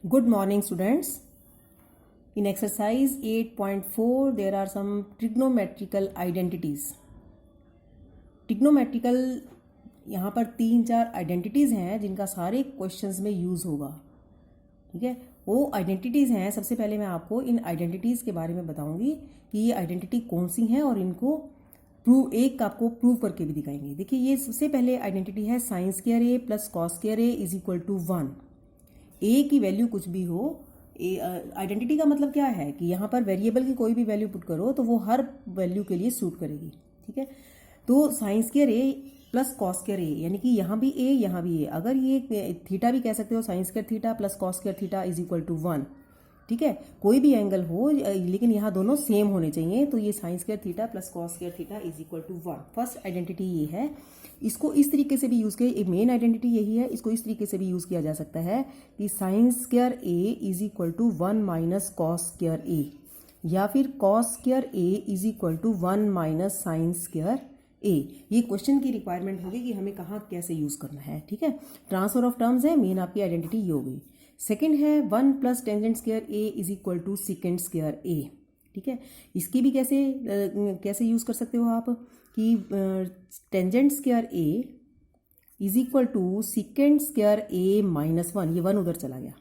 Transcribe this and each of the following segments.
Good morning, students. In exercise 8.4, there are some trigonometrical identities. Trigonometrical यहाँ पर 3-4 identities हैं जिनका सारे क्वेश्चंस में यूज़ होगा. ठीक है, वो आइडेंटिटीज़ हैं. सबसे पहले मैं आपको इन आइडेंटिटीज़ के बारे में बताऊंगी कि ये आइडेंटिटी कौन सी हैं और इनको एक आपको प्रूव करके भी दिखाएंगे. देखिए, ये सबसे पहले आइडेंटिटी है sine square A plus cos square A is equal to 1. A की वैल्यू कुछ भी हो, आइडेंटिटी का मतलब क्या है कि यहाँ पर वेरिएबल की कोई भी वैल्यू पुट करो तो वो हर वैल्यू के लिए सूट करेगी. ठीक है, तो sign square A plus cos square ए, यानी कि यहाँ भी ए यहाँ भी ए. अगर ये थीटा भी कह सकते हो, sine square theta plus cos square theta is equal to 1. ठीक है, कोई भी एंगल हो लेकिन यहाँ दोनों सेम होने चाहिए. तो ये sine square theta plus cos square theta is equal to 1. First identity ये है. इसको इस तरीके से भी यूज़ किया, मेन आइडेंटिटी यही है. इसको इस तरीके से भी यूज़ किया जा सकता है कि sine square A is equal to 1 minus cos square A, या फिर cos square A is equal to 1 minus sine square A. ये क्वेश्चन की रिक्वायरमेंट होगी कि हमें कहाँ कैसे यूज़ करना है. ठीक है, ट्रांसफर ऑफ टर्म्स है. मेन आपकी आइडेंटिटी ये हो गई. सेकेंड है 1 plus tangent square A is equal to secant square A. ठीक है, इसकी भी कैसे यूज़ कर सकते हो आप कि tangent square A is equal to secant square A minus 1. ये 1 उधर चला गया.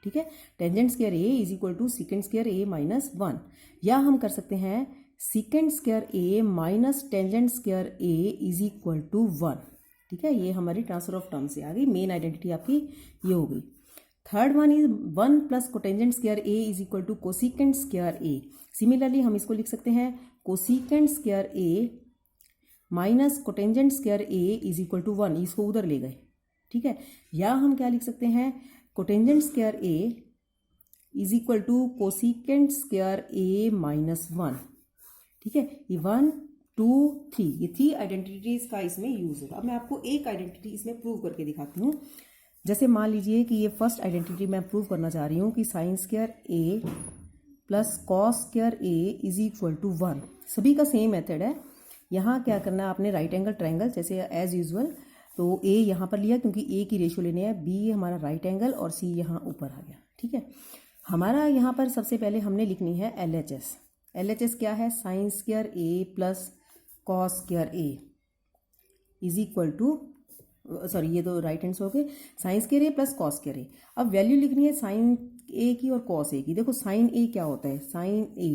ठीक है, tangent square A is equal to secant square A minus 1. या हम कर सकते हैं secant square A minus tangent square A is equal to 1. ठीक है, ये हमारी ट्रांसफर ऑफ टर्म से आ गई. मेन आइडेंटिटी आपकी ये हो गई. Third one is 1 plus cotangent square A is equal to cosecant square A. Similarly हम इसको लिख सकते हैं cosecant square A minus cotangent square A is equal to 1. इसको उधर ले गए. ठीक है, या हम क्या लिख सकते हैं cotangent square A is equal to cosecant square A minus 1. ठीक है, ये 1 2 3, ये 3 आइडेंटिटीज का इसमें यूज होगा. अब मैं आपको एक आइडेंटिटी इसमें प्रूव करके दिखाती हूँ. जैसे मान लीजिए कि ये फर्स्ट आइडेंटिटी मैं प्रूव करना चाह रही हूँ कि sine square A plus cos square A is equal to 1. सभी का सेम मेथड है. यहाँ क्या करना है आपने, राइट एंगल ट्रायंगल जैसे एज यूजुअल. तो ए यहाँ पर लिया क्योंकि ए की रेशियो लेने हैं, बी हमारा राइट एंगल और सी यहाँ ऊपर आ गया. ठीक है, हमारा यहाँ पर सबसे पहले हमने लिखनी है LHS. LHS क्या है, sine square A plus cos square A is equal to, sorry ये तो राइट हैंड से हो गए, sine square A plus cos square A. अब वैल्यू लिखनी है साइन ए की और कॉस ए की. देखो साइन ए क्या होता है, साइन ए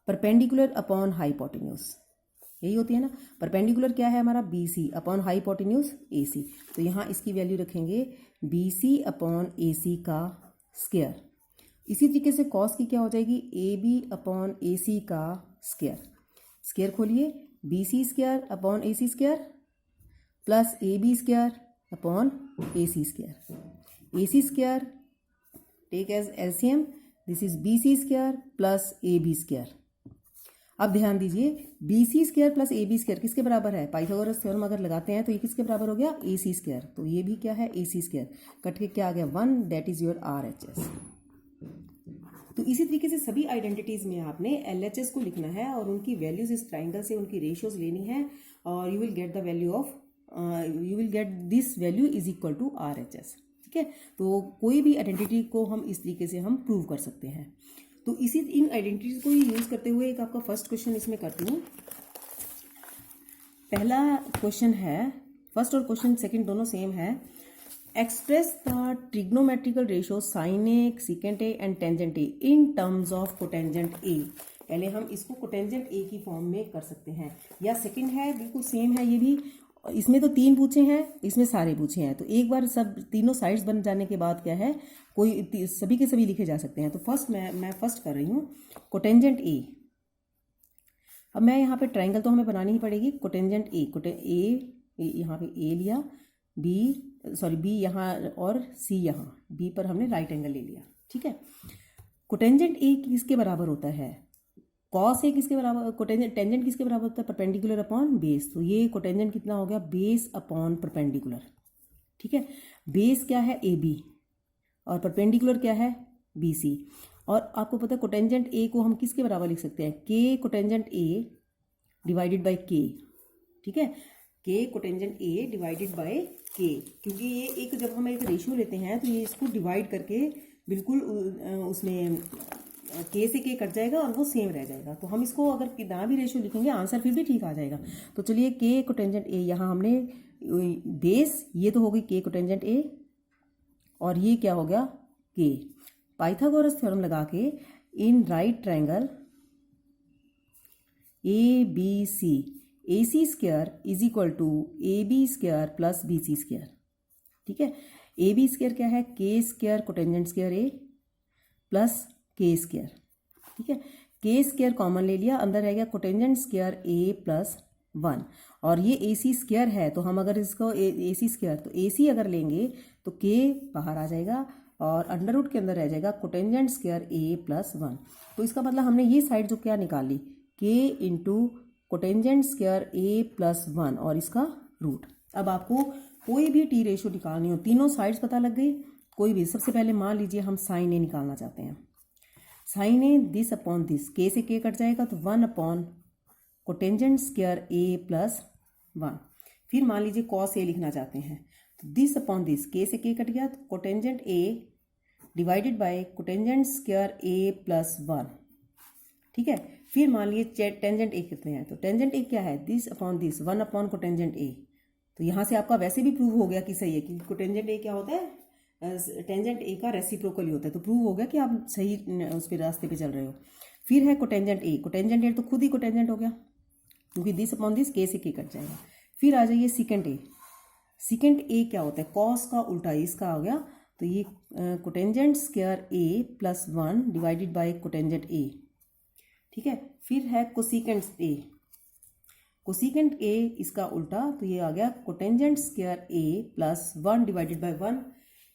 परपेंडिकुलर अपॉन हाइपोटेन्यूज, यही होती है ना. परपेंडिकुलर क्या है हमारा, BC अपॉन हाइपोटेन्यूज AC. तो यहाँ इसकी वैल्यू रखेंगे BC अपॉन AC का स्क्वायर. इसी तरीके से कॉस की क्या हो जाएगी, AB अपॉन AC का स्क्वायर. स्क्वायर खोलिए, BC square upon AC square plus AB square upon AC square. AC square take as LCM, this is BC square plus AB square. अब ध्यान दीजिए, BC square plus AB square किसके बराबर है, Pythagoras theorem अगर लगाते हैं तो ये किसके बराबर हो गया, AC स्क्वायर. तो ये भी क्या है, AC स्क्वायर. कट के क्या आ गया 1, दैट इज योर RHS. तो इसी तरीके से सभी आइडेंटिटीज में आपने LHS को लिखना है और उनकी वैल्यूज इस ट्राइंगल से उनकी रेशियोज लेनी है और you will get the value of you will get this value is equal to RHS. ठीक है, तो कोई भी आइडेंटिटी को हम इस तरीके से हम प्रूव कर सकते हैं. तो इसी इन आइडेंटिटीज को यूज करते हुए एक आपका फर्स्ट क्वेश्चन इसमें करती हूँ. पहला क्वेश्चन है, फर्स्ट और क्वेश्चन सेकंड दोनों सेम है. Express the trigonometrical ratio sine A, secant A and tangent A in terms of cotangent A. पहले हम इसको कोटेंजेंट ए की फॉर्म में कर सकते हैं. या सेकंड है, बिल्कुल सेम है ये भी. इसमें तो 3 पूछे हैं, इसमें सारे पूछे हैं. तो एक बार सब तीनों साइड्स बन जाने के बाद क्या है, कोई सभी के सभी लिखे जा सकते हैं. तो फर्स्ट मैं फर्स्ट कर रही हूँ कोटेंजेंट ए. अब मैं यहाँ पे ट्रायंगल तो हमें बनानी ही पड़ेगी. कोटेंजेंट ए, यहाँ पे ए लिया, बी यहाँ और सी यहाँ, बी पर हमने राइट एंगल ले लिया. ठीक है, कोटेंजेंट ए किसके बराबर होता है, कॉस ए किसके बराबर, टेंजेंट किसके बराबर होता है, परपेंडिकुलर अपॉन बेस. तो ये कोटेंजेंट कितना हो गया, बेस अपॉन परपेंडिकुलर. ठीक है, बेस क्या है AB और परपेंडिकुलर क्या है BC. और आपको पता है कोटेंजेंट ए को हम किसके बराबर लिख सकते हैं, K cotangent A divided by K. ठीक है, के कोटेंजेंट ए डिवाइडेड बाय के, क्योंकि ये एक जब हम एक रेशियो लेते हैं तो ये इसको डिवाइड करके बिल्कुल उसमें के से के कट जाएगा और वो सेम रह जाएगा। तो हम इसको अगर कितना भी रेशियो लिखेंगे आंसर फिर भी ठीक आ जाएगा। तो चलिए के कोटेंजेंट ए, यहाँ हमने बेस ये तो हो गई के कोटेंजेंट ए और ये क्या हो गया के। पाइथागोरस थ्योरम लगा के in right triangle A B C A C square is equal to A B square plus B C square. ठीक है, ए बी स्क्वायर क्या है, k square cotangent square A plus k square. ठीक है, k square common ले लिया, अंदर रह गया कोटेंजेंट स्क्वायर ए प्लस 1 और ये ए सी स्क्वायर है तो हम अगर इसको ए सी स्क्वायर तो ए सी अगर लेंगे तो के बाहर आ जाएगा और अंडर रूट के अंदर रह जाएगा कोटेंजेंट स्क्वायर ए प्लस 1। तो इसका मतलब हमने ये साइड जो क्या निकाल ली, के into cotangent square A plus 1 और इसका रूट। अब आपको कोई भी टी रेशियो निकालनी हो, तीनों साइड्स पता लग गई, कोई भी। सबसे पहले मान लीजिए हम साइन ए निकालना चाहते हैं, sine A this upon this, k से के कट जाएगा तो 1 upon cotangent square A plus 1। फिर मान लीजिए कॉस ए लिखना चाहते हैं तो दिस अपॉन दिस, के से के कट गया तो cotangent A divided by cotangent square A plus 1। ठीक है, फिर मान लीजिए टेंजेंट ए कितने हैं तो टेंजेंट ए क्या है, this upon this 1 upon cotangent A. तो यहाँ से आपका वैसे भी प्रूव हो गया कि सही है कि कोटेंजेंट ए क्या होता है, टेंजेंट ए का रेसिप्रोकल होता है। तो प्रूव हो गया कि आप सही उस पर रास्ते पे चल रहे हो। फिर है कोटेंजेंट ए, कोटेंजेंट ए तो खुद ही कोटेंजेंट हो गया क्योंकि दिस अपॉन दिस के से के कट जाएगा। फिर आ जाइए सेकेंड ए, सेकेंड ए क्या होता है, कॉस का उल्टा इसका हो गया तो ये cotangent square A plus 1 divided by cotangent A. ठीक है, फिर है कोसिकेंट ए, कोसिकेंट ए इसका उल्टा तो ये आ गया cotangent square A plus 1 divided by 1,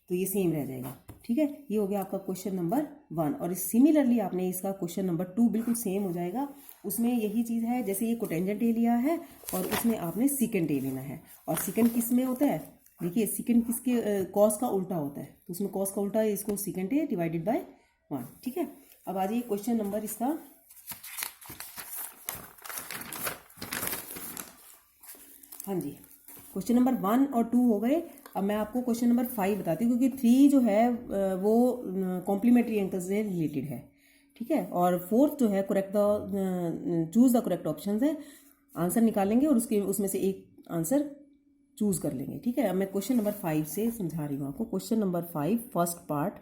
तो ये सेम रह जाएगा। ठीक है, ये हो गया आपका क्वेश्चन नंबर 1। और सिमिलरली आपने इसका क्वेश्चन नंबर 2 बिल्कुल सेम हो जाएगा। उसमें यही चीज़ है, जैसे ये कोटेंजेंट ए लिया है और उसमें आपने सेकेंड ए लेना है। और सेकेंड किस में होता है, देखिए सेकेंड किसके, कॉस का उल्टा होता है, तो उसमें कॉस का उल्टा है, इसको सेकेंड ए डिवाइडेड बाय 1। ठीक है, अब आ जाइए क्वेश्चन नंबर इसका, हाँ जी, क्वेश्चन नंबर 1 और 2 हो गए। अब मैं आपको क्वेश्चन नंबर 5 बताती हूँ क्योंकि 3 जो है वो कॉम्प्लीमेंट्री एंगल से रिलेटेड है। ठीक है, और 4th जो है correct the choose the correct option है, आंसर निकालेंगे और उसमें से एक आंसर चूज कर लेंगे। ठीक है, अब मैं क्वेश्चन नंबर 5 से समझा रही हूँ आपको। क्वेश्चन नंबर 5 फर्स्ट पार्ट,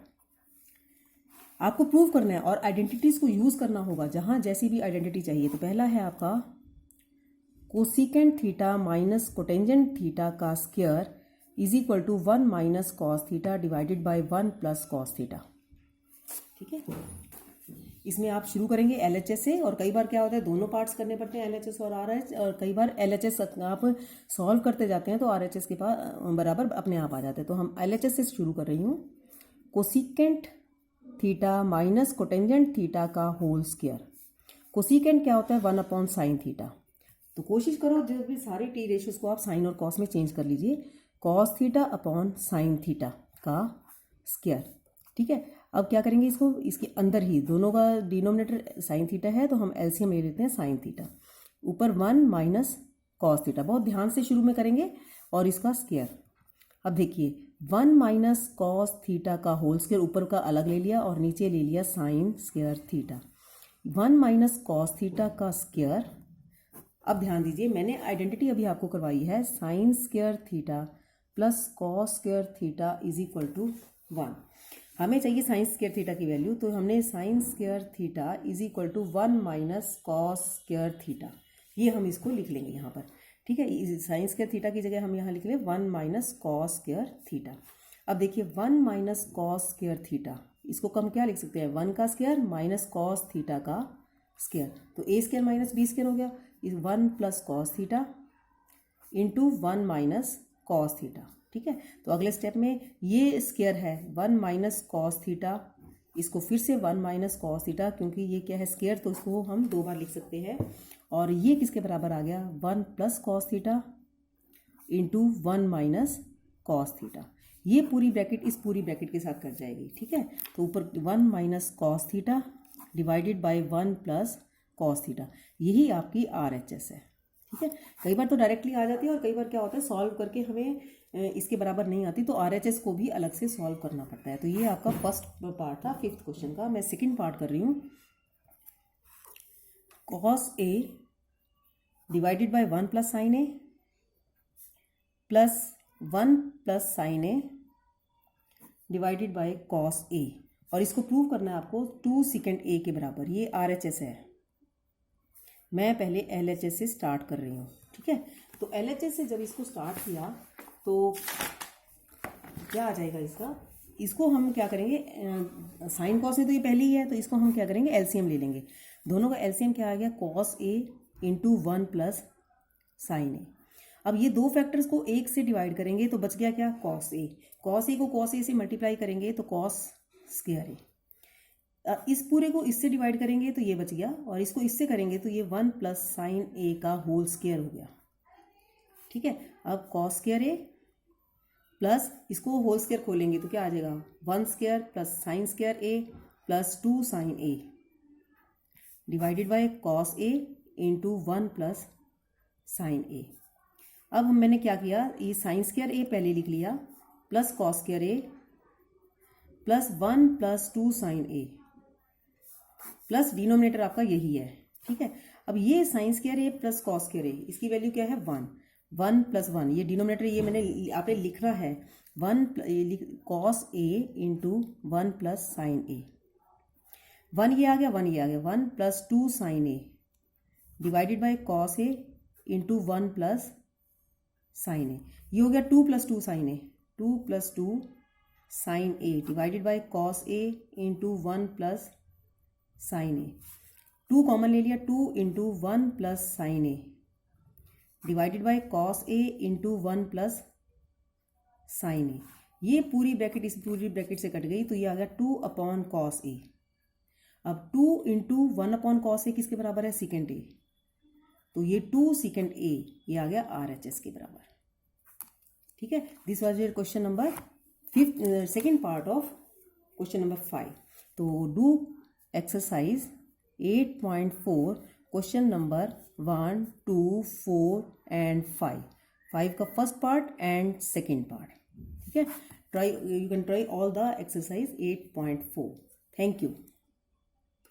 आपको प्रूव करना है और आइडेंटिटीज को यूज करना होगा जहाँ जैसी भी आइडेंटिटी चाहिए। तो पहला है आपका cosecant theta minus cotangent theta का square is equal to 1 minus cos theta divided by 1 plus cos theta. ठीक है, इसमें आप शुरू करेंगे एलएचएस से, और कई बार क्या होता है दोनों पार्ट्स करने पड़ते हैं, एलएचएस और आरएचएस, और कई बार एलएचएस आप सॉल्व करते जाते हैं तो आरएचएस के पास बराबर अपने आप आ जाते हैं। तो हम एलएचएस से शुरू कर रही हूँ। Cosecant theta minus cotangent theta का होल स्क्वायर। कोसिकेंट क्या होता है, 1 अपॉन साइन थीटा। तो कोशिश करो जो भी सारे टी रेशियोज को आप साइन और कॉस में चेंज कर लीजिए, cos theta upon sine theta का स्क्वायर। ठीक है, अब क्या करेंगे, इसको इसके अंदर ही दोनों का डिनोमिनेटर साइन थीटा है तो हम एलसीएम ले लेते हैं साइन थीटा, ऊपर 1 माइनस कॉस थीटा। बहुत ध्यान से शुरू में करेंगे और इसका स्क्वायर। अब देखिए 1 माइनस कॉस थीटा का होल स्क्वायर, ऊपर का अलग ले लिया और नीचे ले लिया sine square theta. 1 minus cos theta का स्क्वायर। अब ध्यान दीजिए, मैंने आइडेंटिटी अभी आपको करवाई है, sine square theta plus cos square theta is equal to 1। हमें चाहिए साइन स्क्वायर थीटा की वैल्यू, तो हमने sine square theta is equal to 1 minus cos square theta, ये हम इसको लिख लेंगे यहाँ पर। ठीक है, साइन स्क्वायर थीटा की जगह हम यहाँ लिख लें 1 माइनस कॉस स्क्वायर थीटा। अब देखिए 1 माइनस कॉस स्क्वायर थीटा, इसको हम क्या लिख सकते हैं, 1 का स्क्वायर माइनस कॉस थीटा का स्क्वायर। तो ए स्क्वायर माइनस बी स्क्वायर हो गया, इस 1 plus cos theta into 1 minus cos theta. ठीक है, तो अगले स्टेप में ये स्क्वायर है 1 माइनस कॉस थीटा, इसको फिर से 1 माइनस कॉस थीटा, क्योंकि ये क्या है स्क्वायर तो इसको हम 2 बार लिख सकते हैं। और ये किसके बराबर आ गया, 1 plus cos theta into 1 minus cos theta. ये पूरी ब्रैकेट इस पूरी ब्रैकेट के साथ कट जाएगी। ठीक है, तो ऊपर 1 minus cos theta divided by 1 plus cos theta, यही आपकी आरएचएस है। ठीक है, कई बार तो डायरेक्टली आ जाती है और कई बार क्या होता है सॉल्व करके हमें इसके बराबर नहीं आती, तो RHS को भी अलग से सॉल्व करना पड़ता है। तो ये आपका फर्स्ट पार्ट था 5th क्वेश्चन का। मैं सेकंड पार्ट कर रही हूँ। cos A divided by 1 plus sine A plus 1 plus sine A divided by cos A, और इसको प्रूव करना है आपको 2 सेकेंड A के बराबर। ये RHS है। मैं पहले LHS से स्टार्ट कर रही हूँ। ठीक है, तो LHS से जब इसको स्टार्ट किया तो क्या आ जाएगा इसका, इसको हम क्या करेंगे, साइन कॉस में तो ये पहली ही है, तो इसको हम क्या करेंगे एलसीएम ले लेंगे। दोनों का एलसीएम क्या आ गया, cos A into 1 plus sine A। अब ये दो फैक्टर्स को एक से डिवाइड करेंगे तो बच गया क्या, cos A। cos A को cos A से मल्टीप्लाई करेंगे तो cos स्क्वायर A। इस पूरे को इससे डिवाइड करेंगे तो ये बच गया, और इसको इससे करेंगे तो ये 1 प्लस साइन A का होल स्क्वायर हो गया। ठीक है, अब cos स्क्वायर A प्लस इसको होल स्क्वायर खोलेंगे तो क्या आ जाएगा, 1 square plus sine square A plus 2 sine A divided by cos A into 1 plus sine A। अब मैंने क्या किया, ये साइन स्क्वायर A पहले लिख लिया plus cos square A plus 1 plus 2 sine A plus denominator आपका यही है। ठीक है, अब ये sine square A plus cos square A, इसकी वैल्यू क्या है 1 प्लस 1, ये डिनोमिनेटर ये मैंने आपने लिखना है 1 cos A into 1 plus sine A। 1 ये आ गया 1 ये आ गया, 1 plus 2 sine A divided by cos A into 1 plus sine A। ये हो गया 2 plus 2 sine A, 2 plus 2 sine A divided by cos A into 1 plus sine A। 2 common ले लिया, 2 into 1 plus sine A divided by cos A into 1 plus sine A। ये पूरी bracket इस पूरी bracket से कट गई तो ये आ गया 2 अपॉन cos A। अब 2 इंटू 1 अपॉन cos A किसके बराबर है, सेकेंड A, तो ये 2 सेकेंड A ये आ गया RHS के बराबर। ठीक है, this was your question number second part of question number 5। तो do exercise 8.4 question number 1, 2, 4 and 5 का first part and second part. ठीक है, try, you can try all the exercise 8.4। Thank you.